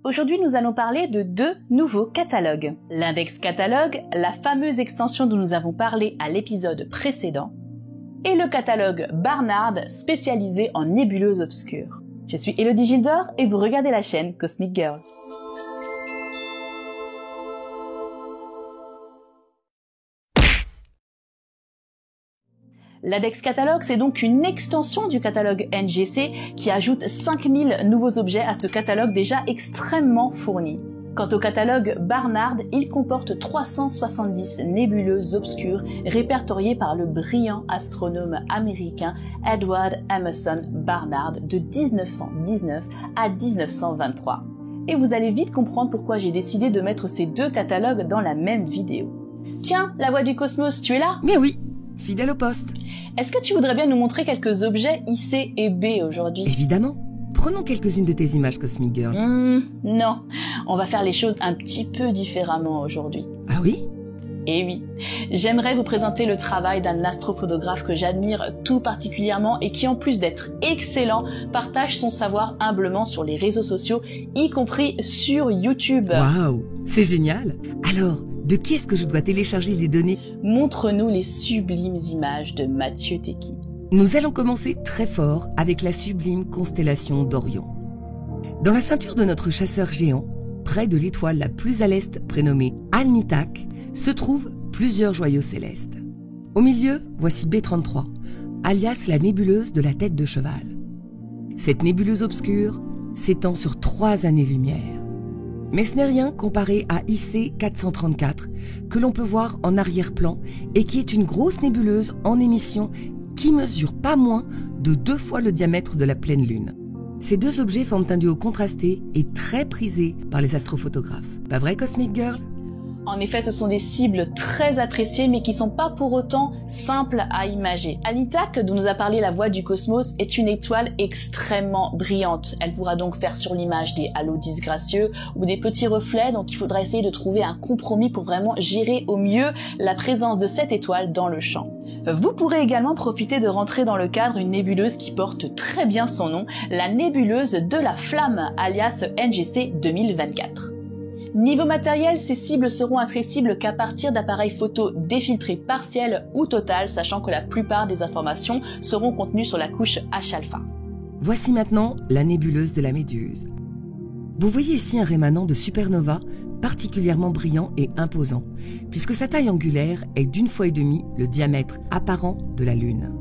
Aujourd'hui, nous allons parler de deux nouveaux catalogues. L'index catalogue, la fameuse extension dont nous avons parlé à l'épisode précédent, et le catalogue Barnard spécialisé en nébuleuses obscures. Je suis Elodie Gildor et vous regardez la chaîne Cosmic Girl. L'Index Catalogue, c'est donc une extension du catalogue NGC qui ajoute 5000 nouveaux objets à ce catalogue déjà extrêmement fourni. Quant au catalogue Barnard, il comporte 370 nébuleuses obscures répertoriées par le brillant astronome américain Edward Emerson Barnard de 1919 à 1923. Et vous allez vite comprendre pourquoi j'ai décidé de mettre ces deux catalogues dans la même vidéo. Tiens, la voix du cosmos, tu es là ? Mais oui, fidèle au poste. Est-ce que tu voudrais bien nous montrer quelques objets IC et B aujourd'hui ? Évidemment. Prenons quelques-unes de tes images, Cosmic Girl. Non, on va faire les choses un petit peu différemment aujourd'hui. Ah oui ? Eh oui, j'aimerais vous présenter le travail d'un astrophotographe que j'admire tout particulièrement et qui en plus d'être excellent, partage son savoir humblement sur les réseaux sociaux, y compris sur YouTube. Waouh, c'est génial. Alors, de qui est-ce que je dois télécharger les données ? Montre-nous les sublimes images de Mathieu Tecky. Nous allons commencer très fort avec la sublime constellation d'Orion. Dans la ceinture de notre chasseur géant, près de l'étoile la plus à l'est prénommée Alnitak, se trouvent plusieurs joyaux célestes. Au milieu, voici B33, alias la nébuleuse de la tête de cheval. Cette nébuleuse obscure s'étend sur 3 années-lumière. Mais ce n'est rien comparé à IC 434, que l'on peut voir en arrière-plan et qui est une grosse nébuleuse en émission qui mesure pas moins de 2 fois le diamètre de la pleine lune. Ces deux objets forment un duo contrasté et très prisé par les astrophotographes. Pas vrai, Cosmic Girl ? En effet, ce sont des cibles très appréciées, mais qui sont pas pour autant simples à imager. Alnitak, dont nous a parlé la voix du cosmos, est une étoile extrêmement brillante. Elle pourra donc faire sur l'image des halos disgracieux ou des petits reflets, donc il faudra essayer de trouver un compromis pour vraiment gérer au mieux la présence de cette étoile dans le champ. Vous pourrez également profiter de rentrer dans le cadre une nébuleuse qui porte très bien son nom, la nébuleuse de la flamme, alias NGC 2024. Niveau matériel, ces cibles seront accessibles qu'à partir d'appareils photo défiltrés partiels ou total, sachant que la plupart des informations seront contenues sur la couche H-alpha. Voici maintenant la nébuleuse de la Méduse. Vous voyez ici un rémanent de supernova particulièrement brillant et imposant, puisque sa taille angulaire est d'1,5 fois le diamètre apparent de la Lune.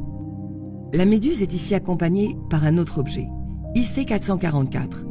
La Méduse est ici accompagnée par un autre objet, IC 444,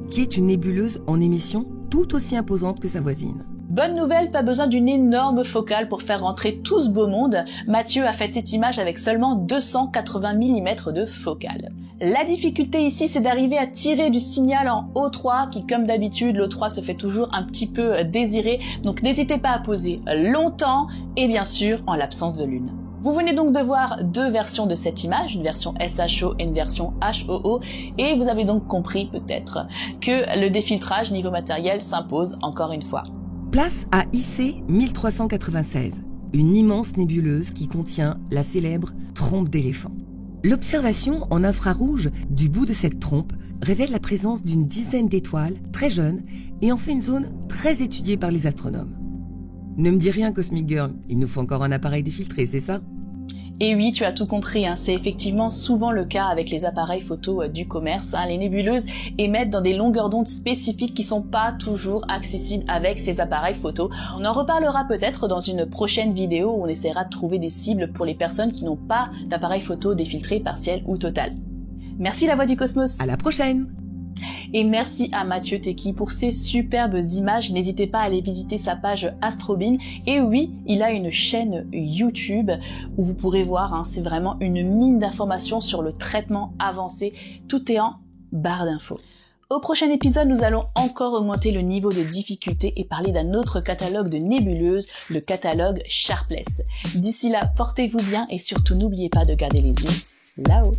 qui est une nébuleuse en émission tout aussi imposante que sa voisine. Bonne nouvelle, pas besoin d'une énorme focale pour faire rentrer tout ce beau monde. Mathieu a fait cette image avec seulement 280 mm de focale. La difficulté ici, c'est d'arriver à tirer du signal en O3, qui comme d'habitude, l'O3 se fait toujours un petit peu désirer, donc n'hésitez pas à poser longtemps et bien sûr en l'absence de lune. Vous venez donc de voir deux versions de cette image, une version SHO et une version HOO, et vous avez donc compris peut-être que le défiltrage niveau matériel s'impose encore une fois. Place à IC 1396, une immense nébuleuse qui contient la célèbre trompe d'éléphant. L'observation en infrarouge du bout de cette trompe révèle la présence d'une dizaine d'étoiles très jeunes et en fait une zone très étudiée par les astronomes. Ne me dis rien, Cosmic Girl, il nous faut encore un appareil défiltré, c'est ça ? Et oui, tu as tout compris, c'est effectivement souvent le cas avec les appareils photo du commerce. Les nébuleuses émettent dans des longueurs d'onde spécifiques qui sont pas toujours accessibles avec ces appareils photo. On en reparlera peut-être dans une prochaine vidéo où on essaiera de trouver des cibles pour les personnes qui n'ont pas d'appareil photo défiltré, partiel ou total. Merci la voix du cosmos. À la prochaine. Et merci à Mathieu Tecky pour ces superbes images. N'hésitez pas à aller visiter sa page Astrobin. Et oui, il a une chaîne YouTube où vous pourrez voir, c'est vraiment une mine d'informations sur le traitement avancé. Tout est en barre d'infos. Au prochain épisode, nous allons encore augmenter le niveau de difficulté et parler d'un autre catalogue de nébuleuses, le catalogue Sharpless. D'ici là, portez-vous bien et surtout n'oubliez pas de garder les yeux là-haut.